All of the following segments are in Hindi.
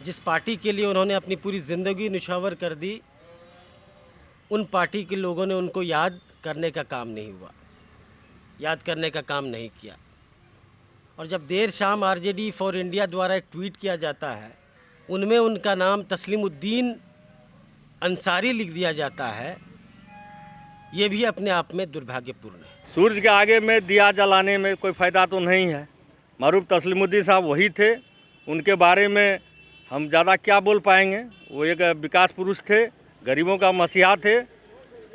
जिस पार्टी के लिए उन्होंने अपनी पूरी ज़िंदगी निछावर कर दी, उन पार्टी के लोगों ने उनको याद करने का काम नहीं हुआ, याद करने का काम नहीं किया। और जब देर शाम आरजेडी फॉर इंडिया द्वारा एक ट्वीट किया जाता है, उनमें उनका नाम तस्लीमुद्दीन अंसारी लिख दिया जाता है, ये भी अपने आप में दुर्भाग्यपूर्ण है। सूरज के आगे में दिया जलाने में कोई फ़ायदा तो नहीं है। मरूफ तस्लीमुद्दीन साहब वही थे, उनके बारे में हम ज़्यादा क्या बोल पाएंगे। वो एक विकास पुरुष थे, गरीबों का मसीहा थे।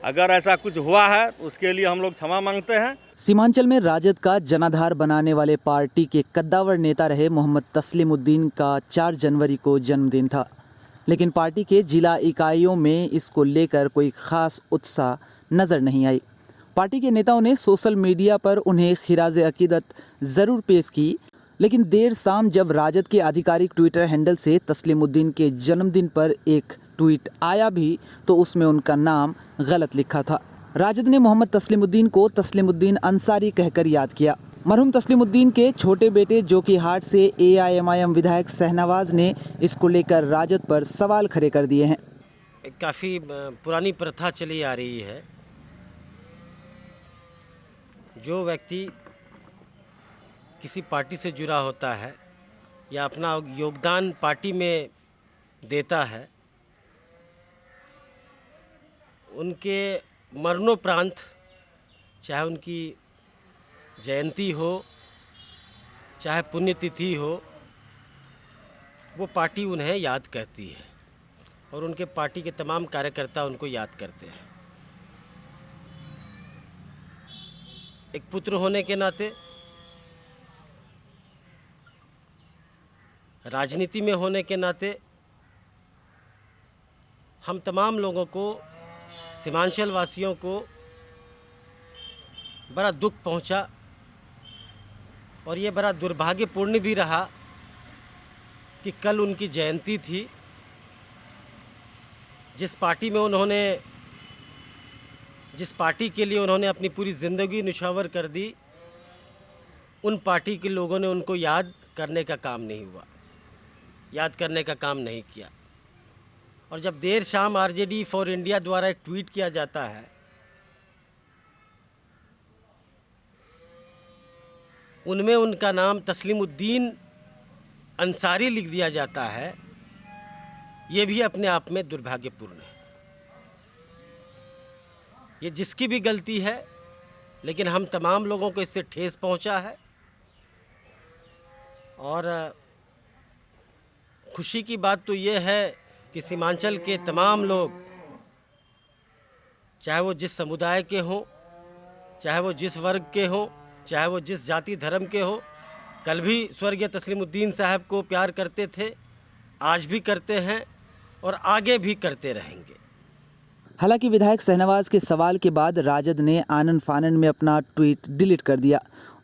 अगर ऐसा कुछ हुआ है तो उसके लिए हम लोग क्षमा मांगते हैं। सीमांचल में राजद का जनाधार बनाने वाले पार्टी के कद्दावर नेता रहे मोहम्मद तस्लीमुद्दीन का 4 जनवरी को जन्मदिन था, लेकिन पार्टी के जिला इकाइयों में इसको लेकर कोई खास उत्साह नज़र नहीं आई। पार्टी के नेताओं ने सोशल मीडिया पर उन्हें खिराज अकीदत ज़रूर पेश की, लेकिन देर शाम जब राजद के आधिकारिक ट्विटर हैंडल से तस्लीमुद्दीन के जन्मदिन पर एक ट्वीट आया भी तो उसमें उनका नाम गलत लिखा था। राजद ने मोहम्मद तस्लीमुद्दीन को तस्लीमुद्दीन अंसारी कहकर याद किया। मरहूम तस्लीमुद्दीन के छोटे बेटे जोकीहाट से AIMIM विधायक शहनवाज ने इसको लेकर राजद पर सवाल खड़े कर दिए हैं। काफ़ी पुरानी प्रथा चली आ रही है, जो व्यक्ति किसी पार्टी से जुड़ा होता है या अपना योगदान पार्टी में देता है, उनके मरणोपरांत, चाहे उनकी जयंती हो, चाहे पुण्यतिथि हो, वो पार्टी उन्हें याद करती है और उनके पार्टी के तमाम कार्यकर्ता उनको याद करते हैं। एक पुत्र होने के नाते, राजनीति में होने के नाते, हम तमाम लोगों को, सीमांचल वासियों को बड़ा दुख पहुंचा और ये बड़ा दुर्भाग्यपूर्ण भी रहा कि कल उनकी जयंती थी। जिस पार्टी के लिए उन्होंने अपनी पूरी ज़िंदगी निछावर कर दी, उन पार्टी के लोगों ने उनको याद करने का काम नहीं हुआ, याद करने का काम नहीं किया। और जब देर शाम आरजेडी फॉर इंडिया द्वारा एक ट्वीट किया जाता है, उनमें उनका नाम तस्लीमुद्दीन अंसारी लिख दिया जाता है, ये भी अपने आप में दुर्भाग्यपूर्ण है। ये जिसकी भी गलती है, लेकिन हम तमाम लोगों को इससे ठेस पहुंचा है। और खुशी की बात तो ये है कि सीमांचल के तमाम लोग, चाहे वो जिस समुदाय के हों, चाहे वो जिस वर्ग के हों, चाहे वो जिस जाति धर्म के हों, कल भी स्वर्गीय तस्लीमुद्दीन साहब को प्यार करते थे, आज भी करते हैं और आगे भी करते रहेंगे। हालांकि विधायक शहनवाज के सवाल के बाद राजद ने आनन फानन में अपना ट्वीट डिलीट कर दिया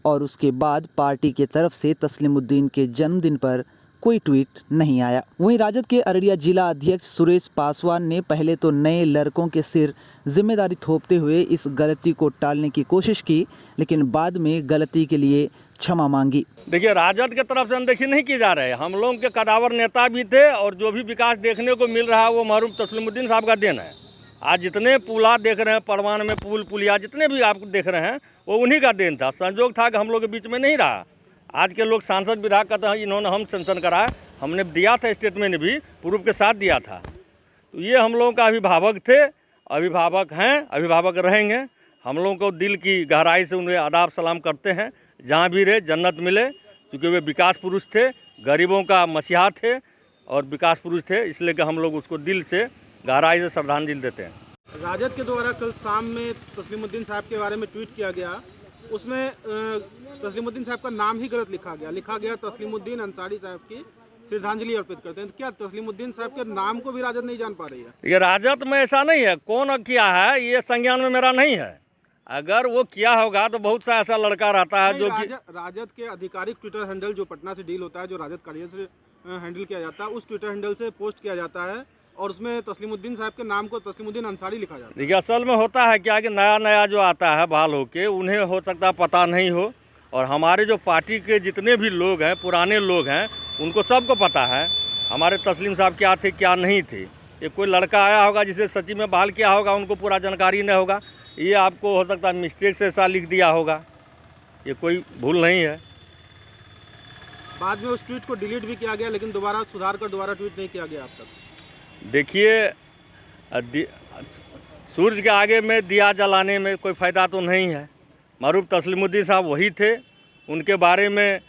और उसके बाद पार्टी की तरफ से तस्लीमुद्दीन के जन्मदिन पर कोई ट्वीट नहीं आया। वहीं राजद के अररिया जिला अध्यक्ष सुरेश पासवान ने पहले तो नए लड़कों के सिर जिम्मेदारी थोपते हुए इस गलती को टालने की कोशिश की, लेकिन बाद में गलती के लिए क्षमा मांगी। देखिए, राजद के तरफ से अनदेखी नहीं की जा रही है। हम लोगों के कदावर नेता भी थे और जो भी विकास देखने को मिल रहा है वो मरहूम तस्लीमुद्दीन साहब का देन है। आज जितने पुला देख रहे हैं, परवान में पुल पुलिया जितने भी आप देख रहे हैं, वो उन्हीं का देन था। संजोग था कि हम लोग के बीच में नहीं रहा। आज के लोग सांसद विधायक कहते हैं इन्होंने हम सेंक्शन कराया, हमने दिया था स्टेटमेंट भी, प्रूफ के साथ दिया था। तो ये हम लोगों का अभिभावक थे, अभिभावक हैं, अभिभावक रहेंगे। हम लोगों को दिल की गहराई से उन्हें आदाब सलाम करते हैं। जहाँ भी रहे जन्नत मिले, क्योंकि वे विकास पुरुष थे, गरीबों का मसीहा थे और विकास पुरुष थे, इसलिए कि हम लोग उसको दिल से गहराई से श्रद्धांजलि देते हैं। राजद के द्वारा कल शाम में तस्लीमुद्दीन साहब के बारे में ट्वीट किया गया, उसमें तस्लीमुद्दीन साहब का नाम ही गलत लिखा गया तस्लीमुद्दीन अंसारी साहब की श्रद्धांजलि अर्पित करते हैं। तो क्या तस्लीमुद्दीन साहब के नाम को भी राजद नहीं जान पा रही है? ये राजद में ऐसा नहीं है, कौन किया है ये संज्ञान में मेरा नहीं है। अगर वो किया होगा तो बहुत सा ऐसा लड़का रहता है जो कि राजद के आधिकारिक ट्विटर हैंडल जो पटना से डील होता है, जो राजद कार्यालय से हैंडल किया जाता है, उस ट्विटर हैंडल से पोस्ट किया जाता है और उसमें तस्लीमुद्दीन साहब के नाम को तस्लीमुद्दीन अंसारी लिखा जाता है। देखिए, असल में होता है क्या कि नया नया जो आता है बहाल होके, उन्हें हो सकता है पता नहीं हो, और हमारे जो पार्टी के जितने भी लोग हैं, पुराने लोग हैं, उनको सबको पता है। हमारे तस्लीम साहब क्या थे क्या नहीं थे। ये कोई लड़का आया होगा जिसे सचिव में बहाल किया होगा, उनको पूरा जानकारी नहीं होगा, ये आपको हो सकता है मिस्टेक से ऐसा लिख दिया होगा, ये कोई भूल नहीं है। बाद में उस ट्वीट को डिलीट भी किया गया, लेकिन दोबारा सुधार कर दोबारा ट्वीट नहीं किया गया अब तक। देखिए, सूरज के आगे में दिया जलाने में कोई फ़ायदा तो नहीं है। मरूफ तस्लीमुद्दीन साहब वही थे, उनके बारे में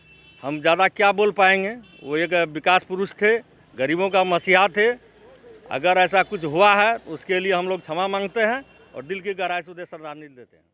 हम ज़्यादा क्या बोल पाएंगे। वो एक विकास पुरुष थे, गरीबों का मसीहा थे। अगर ऐसा कुछ हुआ है तो उसके लिए हम लोग क्षमा मांगते हैं और दिल की गहराई से उन्हें श्रद्धांजलि देते हैं।